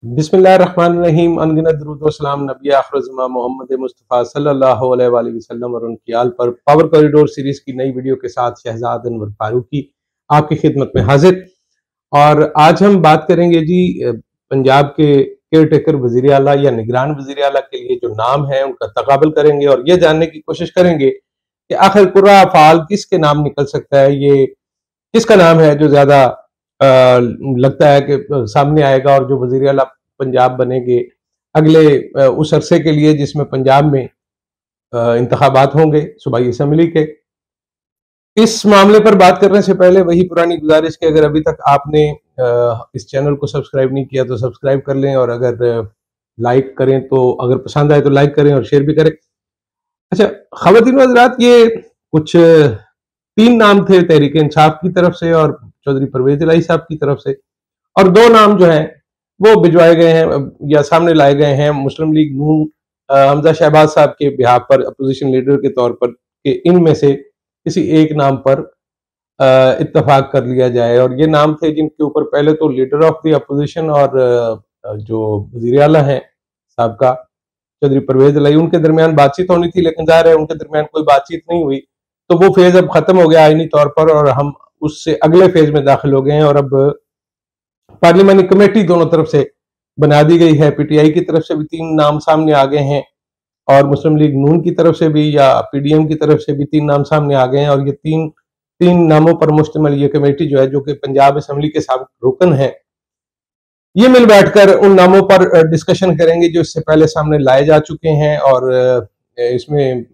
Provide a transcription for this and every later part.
बिस्मिल्लाहिर्रहमानिर्रहीम। अनगिनत दुरूद व सलाम नबी आखिर मोहम्मद मुस्तफ़ा सल्लल्लाहु अलैहि वसल्लम और उनकी आल पर। पावर कॉरिडोर सीरीज की नई वीडियो के साथ शहजाद अनवर फारूकी आपकी खिदमत में हाजिर। और आज हम बात करेंगे जी पंजाब के केयर टेकर वजीर आला या निगरान वजीर आला के लिए जो नाम है उनका तकाबल करेंगे और ये जानने की कोशिश करेंगे कि आखिर कुर्रा अफ़ाल किसके नाम निकल सकता है, ये किसका नाम है जो ज्यादा लगता है कि सामने आएगा और जो वजीर आला पंजाब बनेंगे अगले उस अरसे के लिए जिसमें पंजाब में इंतखाबात होंगे सूबाई असम्बली के। इस मामले पर बात करने से पहले वही पुरानी गुजारिश कि अगर अभी तक आपने इस चैनल को सब्सक्राइब नहीं किया तो सब्सक्राइब कर लें, और अगर लाइक करें तो, अगर पसंद आए तो लाइक करें और शेयर भी करें। अच्छा ख़वातीन व हज़रात, ये कुछ 3 नाम थे तहरीक इंसाफ की तरफ से और चौधरी परवेज इलाही साहब की तरफ से, और 2 नाम जो हैं वो भिजवाए गए हैं या सामने लाए गए हैं मुस्लिम लीग नून हमजा शहबाज साहब के बिहाफ पर अपोजिशन लीडर के तौर पर कि इनमें से किसी एक नाम पर इत्तफाक कर लिया जाए। और ये नाम थे जिनके ऊपर पहले तो लीडर ऑफ द अपोजिशन और जो वजीर आला हैं साहब का चौधरी परवेज इलाही, उनके दरमियान बातचीत होनी थी, लेकिन ज़ाहिर है उनके दरमियान कोई बातचीत नहीं हुई, तो वो फेज अब खत्म हो गया आईनी तौर पर और हम उससे अगले फेज में दाखिल हो गए हैं। और अब पार्लियामानी कमेटी दोनों तरफ से बना दी गई है। पीटीआई की तरफ से भी 3 नाम सामने आ गए हैं और मुस्लिम लीग नून की तरफ से भी या पीडीएम की तरफ से भी 3 नाम सामने आ गए हैं। और ये तीन नामों पर मुश्तमिल ये कमेटी जो है, जो कि पंजाब असम्बली के साबिक रुकन है, ये मिल बैठकर उन नामों पर डिस्कशन करेंगे जो इससे पहले सामने लाए जा चुके हैं। और इसमें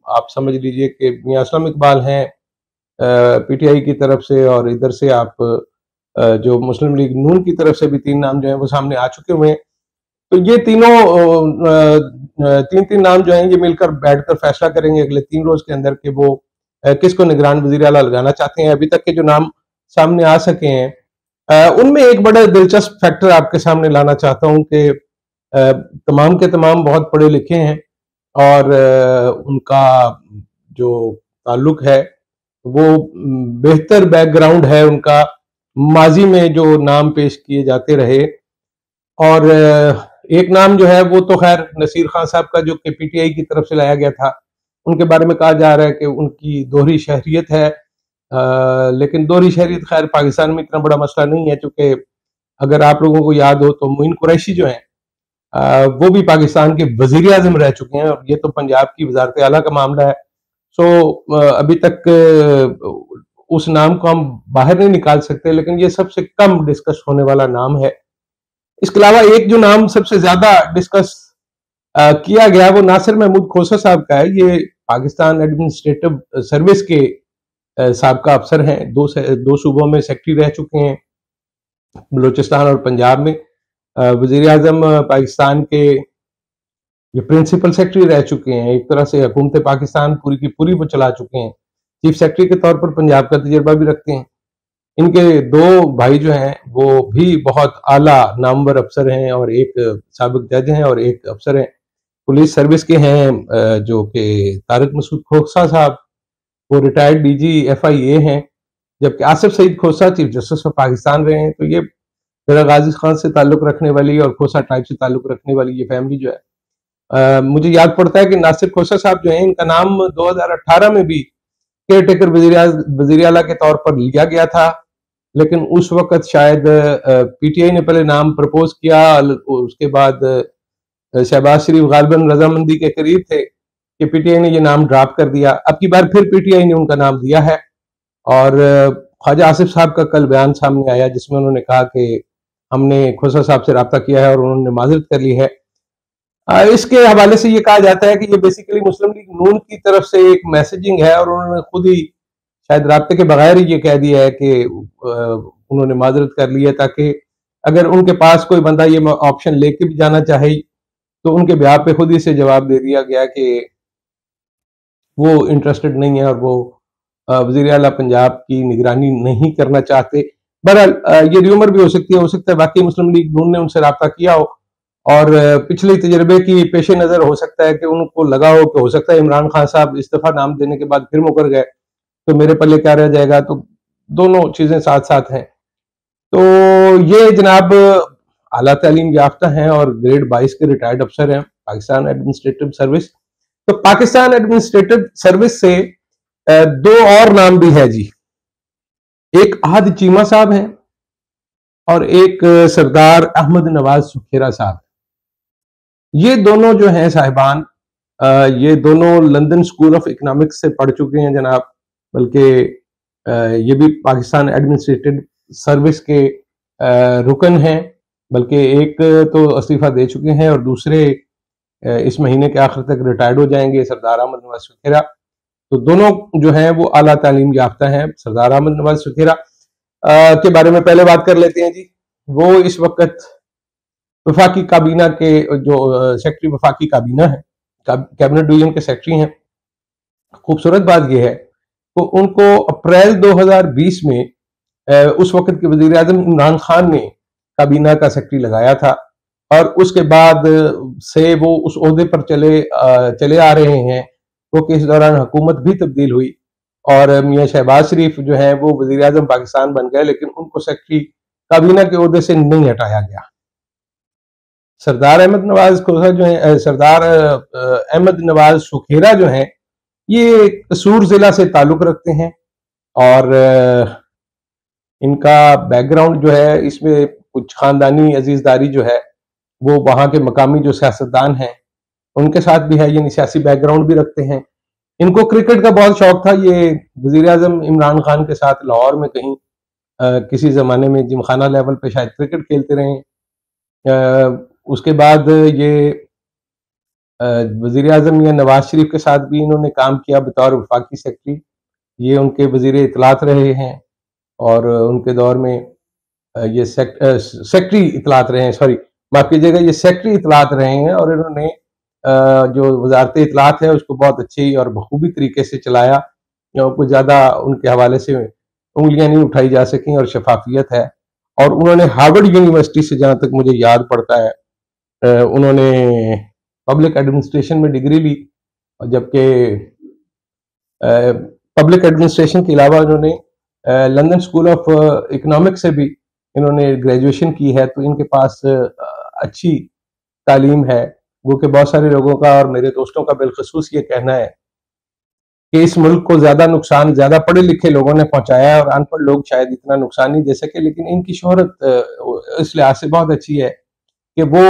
आप समझ लीजिए कि मियां असलम इकबाल हैं पीटीआई की तरफ से, और इधर से आप जो मुस्लिम लीग नून की तरफ से भी 3 नाम जो है वो सामने आ चुके हुए हैं। तो ये तीन नाम जो हैं ये मिलकर बैठकर फैसला करेंगे अगले 3 रोज के अंदर कि वो किसको निगरान वजीर आला लगाना चाहते हैं। अभी तक के जो नाम सामने आ सके हैं उनमें एक बड़ा दिलचस्प फैक्टर आपके सामने लाना चाहता हूं कि तमाम के तमाम बहुत पढ़े लिखे हैं और उनका जो ताल्लुक है वो बेहतर बैकग्राउंड है उनका, माजी में जो नाम पेश किए जाते रहे। और एक नाम जो है वो तो खैर नसीर खान साहब का, जो कि पीटीआई की तरफ से लाया गया था, उनके बारे में कहा जा रहा है कि उनकी दोहरी शहरियत है। लेकिन दोहरी शहरियत खैर पाकिस्तान में इतना बड़ा मसला नहीं है, क्योंकि अगर आप लोगों को याद हो तो मोइन कुरैशी जो है वो भी पाकिस्तान के वजीर आजम रह चुके हैं और ये तो पंजाब की वजारत आला का मामला है। सो अभी तक उस नाम को हम बाहर नहीं निकाल सकते, लेकिन ये सबसे कम डिस्कस होने वाला नाम है। इसके अलावा एक जो नाम सबसे ज्यादा डिस्कस किया गया वो नासिर महमूद खोसा साहब का है। ये पाकिस्तान एडमिनिस्ट्रेटिव सर्विस के साबका अफसर हैं, दो सूबों में सेक्रेटरी रह चुके हैं, बलूचिस्तान और पंजाब में। वजीर आजम पाकिस्तान के ये प्रिंसिपल सेक्रेटरी रह चुके हैं, एक तरह से हुकूमत पाकिस्तान पूरी की पूरी वो चला चुके हैं। चीफ सेक्रेटरी के तौर पर पंजाब का तजर्बा भी रखते हैं। इनके 2 भाई जो हैं वो भी बहुत आला नामवर अफसर हैं, और एक साबिक जज हैं और एक अफसर हैं पुलिस सर्विस के हैं, जो कि तारिक मसूद खोसा साहब वो रिटायर्ड डीजी एफआईए हैं, जबकि आसिफ सईद खोसा चीफ जस्टिस ऑफ पाकिस्तान रहे हैं। तो ये जरा गाजी खान से ताल्लुक रखने वाली और खोसा टाइप से ताल्लुक रखने वाली ये फैमिली जो है, मुझे याद पड़ता है कि नासिर खोसा साहब जो है इनका नाम 2018 में भी केयर टेकर वजीर आला के तौर पर लिया गया था, लेकिन उस वक्त शायद पीटीआई ने पहले नाम प्रपोज किया, उसके बाद शहबाज शरीफ गालिबन रजामंदी के करीब थे कि पीटीआई ने ये नाम ड्रॉप कर दिया। अब की बार फिर पीटीआई ने उनका नाम दिया है और ख्वाजा आसिफ साहब का कल बयान सामने आया जिसमें उन्होंने कहा कि हमने खोसा साहब से रब्ता किया है और उन्होंने माजरत कर ली है। इसके हवाले से ये कहा जाता है कि ये बेसिकली मुस्लिम लीग नून की तरफ से एक मैसेजिंग है और उन्होंने खुद ही शायद राब्ते के बगैर ही ये कह दिया है कि उन्होंने माजरत कर ली है, ताकि अगर उनके पास कोई बंदा ये ऑप्शन लेके भी जाना चाहे तो उनके ब्याह पे खुद ही से जवाब दे दिया गया कि वो इंटरेस्टेड नहीं है और वो वजीर आला पंजाब की निगरानी नहीं करना चाहते। बहरहाल ये र्यूमर भी हो सकता है बाकी मुस्लिम लीग नून ने उनसे रब्ता किया हो और पिछले तजर्बे की पेश नज़र हो सकता है कि उनको लगा हो कि हो सकता है इमरान खान साहब इस्तीफा नाम देने के बाद फिर मुकर गए तो मेरे पल्ले क्या रह जाएगा। तो दोनों चीजें साथ साथ हैं। तो ये जनाब आला तालीम याफ्ता हैं और ग्रेड 22 के रिटायर्ड अफसर हैं पाकिस्तान एडमिनिस्ट्रेटिव सर्विस। तो पाकिस्तान एडमिनिस्ट्रेटिव सर्विस से दो और नाम भी है जी, एक अहद चीमा साहब हैं और एक सरदार अहमद नवाज सुखेरा साहब। ये दोनों जो हैं साहिबान, ये दोनों लंदन स्कूल ऑफ इकोनॉमिक्स से पढ़ चुके हैं जनाब, बल्कि ये भी पाकिस्तान एडमिनिस्ट्रेटिव सर्विस के रुकन हैं, बल्कि एक तो इस्तीफा दे चुके हैं और दूसरे इस महीने के आखिर तक रिटायर्ड हो जाएंगे, सरदार अहमद नवाज सुखेरा। तो दोनों जो हैं वो आला तालीम याफ्ता हैं। सरदार अहमद नवाज सुखेरा के बारे में पहले बात कर लेते हैं जी। वो इस वक्त वफाकी काबीना के जो सेक्रेटरी वफाकी काबीना है, कैबिनेट डिवीजन के सेक्रेटरी हैं। खूबसूरत बात यह है तो उनको अप्रैल 2020 में उस वक्त के वजीर आजम इमरान खान ने काबीना का सेक्रेटरी लगाया था और उसके बाद से वो उस ओहदे पर चले आ रहे हैं, क्योंकि इस दौरान हुकूमत भी तब्दील हुई और मियां शहबाज शरीफ जो है वो वजीर आजम पाकिस्तान बन गए, लेकिन उनको सेक्रेटरी काबीना के ओहदे से नहीं हटाया गया। सरदार अहमद नवाज खोसा जो है, सरदार अहमद नवाज सुखेरा जो है, ये कसूर जिला से ताल्लुक रखते हैं और इनका बैकग्राउंड जो है इसमें कुछ खानदानी अजीजदारी जो है वो वहां के मकामी जो सियासतदान हैं उनके साथ भी है, यानी सियासी बैकग्राउंड भी रखते हैं। इनको क्रिकेट का बहुत शौक था। ये वजीर आजम इमरान खान के साथ लाहौर में कहीं किसी जमाने में जिमखाना लेवल पे शायद क्रिकेट खेलते रहे। उसके बाद ये वजीर आजम या नवाज शरीफ के साथ भी इन्होंने काम किया बतौर वफाकी सेक्रेटरी। ये उनके वजीर इतलात रहे हैं और उनके दौर में ये सेक्रेटरी इतलात रहे हैं, सॉरी माफ कीजिएगा, ये सेक्रेटरी इतलात रहे हैं और इन्होंने जो वजारत इतलात है उसको बहुत अच्छी और बखूबी तरीके से चलाया। कुछ ज्यादा उनके हवाले से उंगलियां नहीं उठाई जा सकी और शफाफियत है। और उन्होंने हार्वर्ड यूनिवर्सिटी से, जहां तक मुझे याद पड़ता है, उन्होंने पब्लिक एडमिनिस्ट्रेशन में डिग्री ली, और जबकि पब्लिक एडमिनिस्ट्रेशन के अलावा उन्होंने लंदन स्कूल ऑफ इकोनॉमिक्स से भी इन्होंने ग्रेजुएशन की है। तो इनके पास अच्छी तालीम है। वो कि बहुत सारे लोगों का और मेरे दोस्तों का बिलखसूस ये कहना है कि इस मुल्क को ज्यादा नुकसान ज्यादा पढ़े लिखे लोगों ने पहुंचाया है और अनपढ़ लोग शायद इतना नुकसान नहीं दे सके। लेकिन इनकी शोहरत इस लिहाज से बहुत अच्छी है कि वो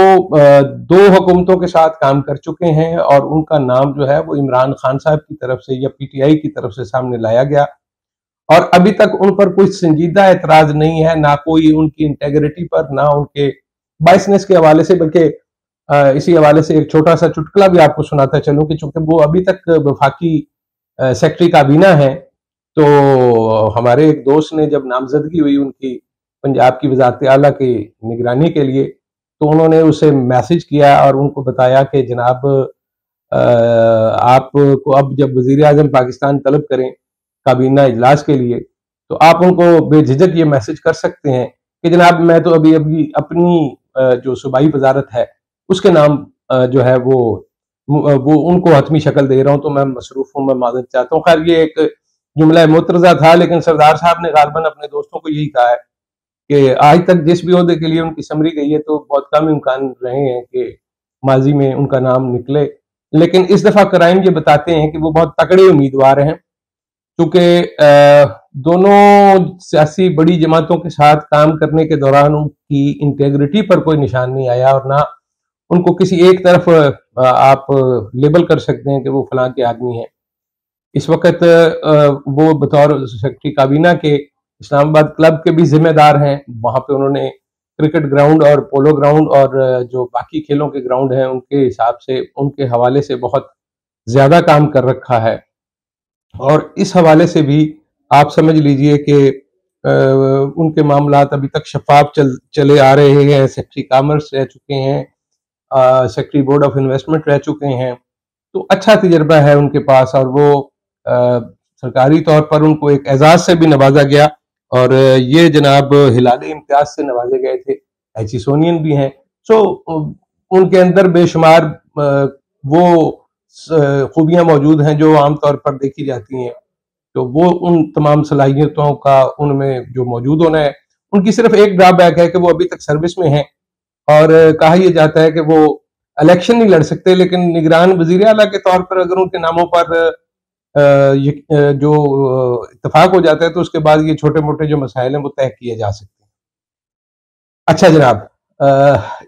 दो हुकूमतों के साथ काम कर चुके हैं और उनका नाम जो है वो इमरान खान साहब की तरफ से या पीटीआई की तरफ से सामने लाया गया और अभी तक उन पर कोई संजीदा एतराज नहीं है, ना कोई उनकी इंटेग्रिटी पर, ना उनके बाइसनेस के हवाले से। बल्कि इसी हवाले से एक छोटा सा चुटकुला भी आपको सुनाता चलूं कि चूंकि वो अभी तक वफाकी सेक्रेटरी काबीना है, तो हमारे एक दोस्त ने जब नामजदगी हुई उनकी पंजाब की वजारत आला की निगरानी के लिए, तो उन्होंने उसे मैसेज किया और उनको बताया कि जनाब आपको अब जब वजीर आजम पाकिस्तान तलब करें काबीना इजलास के लिए, तो आप उनको बेझिझक ये मैसेज कर सकते हैं कि जनाब मैं तो अभी अभी अपनी जो सूबाई वजारत है उसके नाम जो है वो उनको हतमी शक्ल दे रहा हूं, तो मैं मसरूफ हूं, मैं माजरत चाहता हूं। खैर ये एक जुमला मुतरजा था, लेकिन सरदार साहब ने गालबन अपने दोस्तों को यही कहा है कि आज तक जिस भी ओहदे के लिए उनकी समरी गई है तो बहुत कम इम्कान रहे हैं कि माजी में उनका नाम निकले। लेकिन इस दफा कराइम ये बताते हैं कि वो बहुत तकड़े उम्मीदवार हैं, क्योंकि दोनों सियासी बड़ी जमातों के साथ काम करने के दौरान उनकी इंटेग्रिटी पर कोई निशान नहीं आया और ना उनको किसी एक तरफ आप लेबल कर सकते हैं कि वो फलां के आदमी हैं। इस वक्त वो बतौर सेक्रेटरी काबीना के इस्लामाबाद क्लब के भी जिम्मेदार हैं। वहां पे उन्होंने क्रिकेट ग्राउंड और पोलो ग्राउंड और जो बाकी खेलों के ग्राउंड हैं उनके हिसाब से, उनके हवाले से बहुत ज्यादा काम कर रखा है। और इस हवाले से भी आप समझ लीजिए कि उनके मामलात अभी तक शफाफ चले आ रहे हैं। सेक्रेटरी कॉमर्स रह चुके हैं, सेक्रेटरी बोर्ड ऑफ इन्वेस्टमेंट रह चुके हैं, तो अच्छा तजर्बा है उनके पास। और वो सरकारी तौर पर उनको एक एजाज से भी नवाजा गया और ये जनाब हिलाले इम्तियाज से नवाजे गए थे, एचिसोनियन भी हैं। सो उनके अंदर बेशुमार वो खूबियां मौजूद हैं जो आमतौर पर देखी जाती हैं। तो वो उन तमाम सलाहियतों का उनमें जो मौजूद होना है। उनकी सिर्फ एक ड्रॉबैक है कि वो अभी तक सर्विस में हैं और कहा यह जाता है कि वो इलेक्शन नहीं लड़ सकते, लेकिन निगरान वजीर आला के तौर पर अगर उनके नामों पर जो इत्तेफाक हो जाता है तो उसके बाद ये छोटे मोटे जो मसाइल हैं वो तय किए जा सकते हैं। अच्छा जनाब,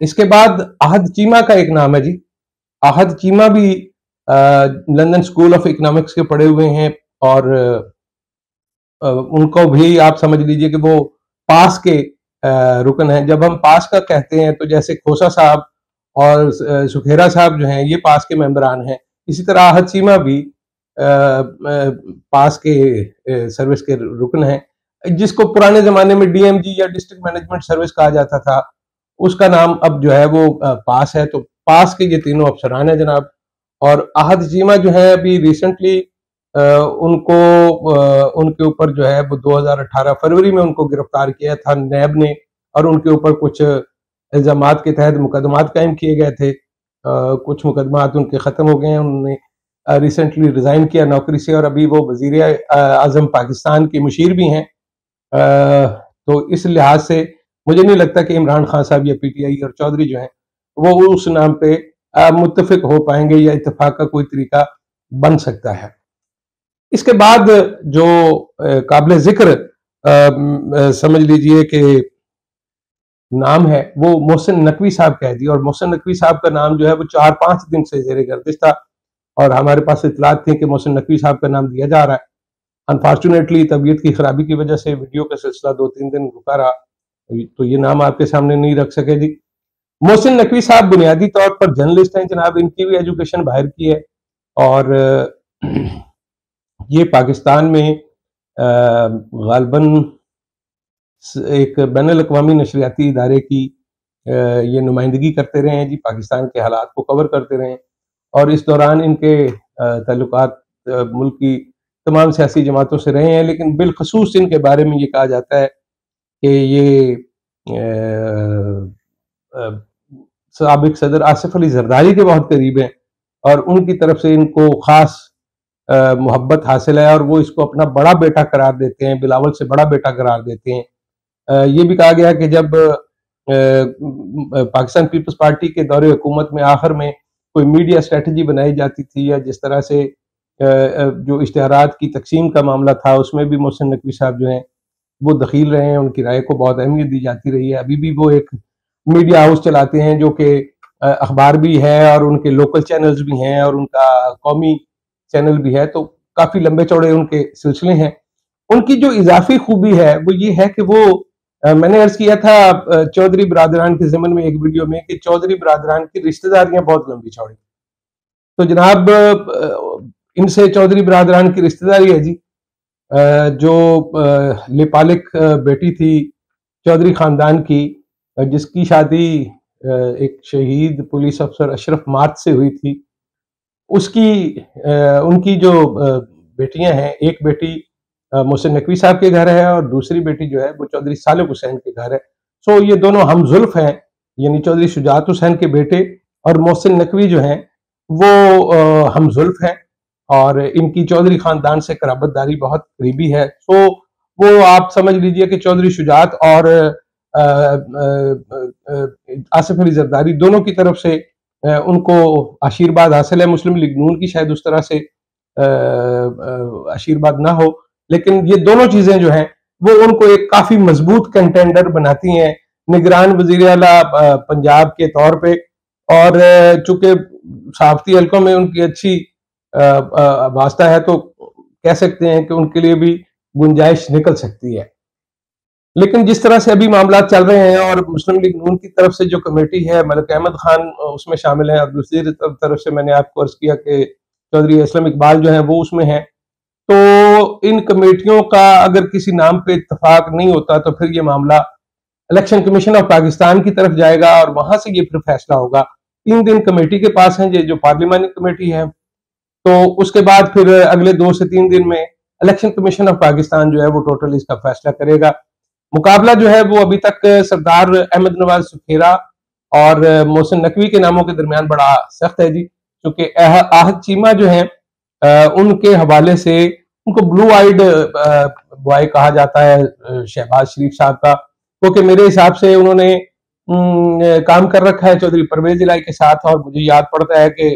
इसके बाद आहद चीमा का एक नाम है जी। आहद चीमा भी लंदन स्कूल ऑफ इकोनॉमिक्स के पढ़े हुए हैं और उनको भी आप समझ लीजिए कि वो पास के रुकन हैं। जब हम पास का कहते हैं तो जैसे खोसा साहब और सुखेरा साहब जो हैं ये पास के मेंबरान हैं, इसी तरह आहद चीमा भी पास के सर्विस के रुकन हैं, जिसको पुराने जमाने में डीएमजी या डिस्ट्रिक्ट मैनेजमेंट सर्विस कहा जाता था, उसका नाम अब जो है वो पास है। तो पास के ये तीनों अफसरान हैं जनाब। और आहद चीमा जो है अभी रिसेंटली उनको उनके ऊपर जो है वो 2018 फरवरी में उनको गिरफ्तार किया था नैब ने, और उनके ऊपर कुछ इल्जामात के तहत मुकदमात कायम किए गए थे। कुछ मुकदमात उनके खत्म हो गए हैं, उन्होंने रिसेंटली रिजाइन किया नौकरी से और अभी वो वजीर आजम पाकिस्तान के मुशीर भी हैं। तो इस लिहाज से मुझे नहीं लगता कि इमरान खान साहब या पीटीआई और चौधरी जो हैं वो उस नाम पे मुत्तफिक हो पाएंगे या इत्तेफाक का कोई तरीका बन सकता है। इसके बाद जो काबिल जिक्र समझ लीजिए कि नाम है वो मोहसिन नकवी साहब कह दिया। और मोहसिन नकवी साहब का नाम जो है वो 4-5 दिन से जेर गर्दिश था और हमारे पास इतलात थी कि मोहसिन नकवी साहब का नाम दिया जा रहा है। अनफॉर्चुनेटली तबीयत की खराबी की वजह से वीडियो का सिलसिला 2-3 दिन रुका रहा, तो ये नाम आपके सामने नहीं रख सके जी। मोहसिन नकवी साहब बुनियादी तौर पर जर्नलिस्ट हैं जनाब, इनकी भी एजुकेशन बाहर की है और ये पाकिस्तान में गालबन एक बैनुल अक़वामी नशरियाती इदारे की ये नुमाइंदगी करते रहे हैं जी, पाकिस्तान के हालात को कवर करते रहे हैं और इस दौरान इनके ताल्लुकात मुल्क की तमाम सियासी जमातों से रहे हैं। लेकिन बिलखसूस इनके बारे में ये कहा जाता है कि ये साबिक सदर आसिफ अली जरदारी के बहुत करीब हैं और उनकी तरफ से इनको खास मोहब्बत हासिल है और वो इसको अपना बड़ा बेटा करार देते हैं, बिलावल से बड़ा बेटा करार देते हैं। ये भी कहा गया कि जब पाकिस्तान पीपल्स पार्टी के दौरे हुकूमत में आखिर में कोई मीडिया स्ट्रेटजी बनाई जाती थी या जिस तरह से जो इश्तिहारात की तकसीम का मामला था उसमें भी मोहसिन नकवी साहब जो हैं वो दखील रहे हैं, उनकी राय को बहुत अहमियत दी जाती रही है। अभी भी वो एक मीडिया हाउस चलाते हैं जो कि अखबार भी है और उनके लोकल चैनल्स भी हैं और उनका कौमी चैनल भी है, तो काफी लंबे चौड़े उनके सिलसिले हैं। उनकी जो इजाफी खूबी है वो ये है कि वो मैंने अर्ज किया था चौधरी बरादरान के ज़मन में एक वीडियो में कि चौधरी बरादरान की रिश्तेदारियां बहुत लंबी चौड़ी। तो जनाब इनसे चौधरी बरादरान की रिश्तेदारी है जी। जो लेपालिक बेटी थी चौधरी खानदान की, जिसकी शादी एक शहीद पुलिस अफसर अशरफ मात से हुई थी, उसकी उनकी जो बेटियां हैं, एक बेटी मोहसिन नकवी साहब के घर है और दूसरी बेटी जो है वो चौधरी सालिक हुसैन के घर है। सो ये दोनों हमजुल्फ हैं, यानी चौधरी शुजात हुसैन के बेटे और मोहसिन नकवी जो हैं वो हमजुल्फ हैं और इनकी चौधरी खानदान से कराबतदारी बहुत करीबी है। सो वो आप समझ लीजिए कि चौधरी शुजात और आसिफ अली जरदारी दोनों की तरफ से उनको आशीर्वाद हासिल है। मुस्लिम लीग नून की शायद उस तरह से आशीर्वाद ना हो, लेकिन ये दोनों चीजें जो हैं वो उनको एक काफी मजबूत कंटेंडर बनाती हैं निगरान वजीर आला पंजाब के तौर पे। और चूंकि सहाफती हलकों में उनकी अच्छी वास्ता है तो कह सकते हैं कि उनके लिए भी गुंजाइश निकल सकती है। लेकिन जिस तरह से अभी मामला चल रहे हैं और मुस्लिम लीग नून की तरफ से जो कमेटी है, मलिक अहमद खान उसमें शामिल है और दूसरी तरफ से मैंने आपको अर्ज किया कि चौधरी असलम इकबाल जो है वो उसमें है। तो इन कमेटियों का अगर किसी नाम पे इत्तेफाक नहीं होता तो फिर ये मामला इलेक्शन कमीशन ऑफ पाकिस्तान की तरफ जाएगा और वहां से ये फिर फैसला होगा। 3 दिन कमेटी के पास है, ये जो पार्लिमानी कमेटी है, तो उसके बाद फिर अगले 2 से 3 दिन में इलेक्शन कमीशन ऑफ पाकिस्तान जो है वो टोटल इसका फैसला करेगा। मुकाबला जो है वो अभी तक सरदार अहमद नवाज सुखेरा और मोहसिन नकवी के नामों के दरमियान बड़ा सख्त है जी, क्योंकि आहद चीमा जो है उनके हवाले से उनको ब्लू आइड बॉय कहा जाता है शहबाज शरीफ साहब का, क्योंकि मेरे हिसाब से उन्होंने काम कर रखा है चौधरी परवेज इलाही के साथ, और मुझे याद पड़ता है कि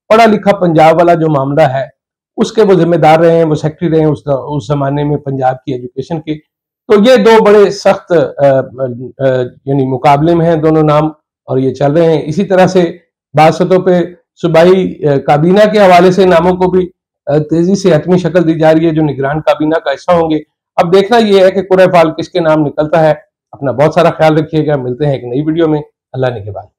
पढ़ा लिखा पंजाब वाला जो मामला है उसके वो जिम्मेदार रहे हैं, वो सेक्रेटरी रहे हैं उस जमाने में पंजाब की एजुकेशन के। तो ये दो बड़े सख्त यानी मुकाबले में हैं दोनों नाम, और ये चल रहे हैं इसी तरह से। बासतों पे सूबाई काबीना के हवाले से नामों को भी तेजी से हतमी शक्ल दी जा रही है जो निगरान काबीना का हिस्सा होंगे। अब देखना यह है कि कुर्रे फाल किसके नाम निकलता है। अपना बहुत सारा ख्याल रखिएगा, मिलते हैं एक नई वीडियो में। अल्लाह ने के बाद।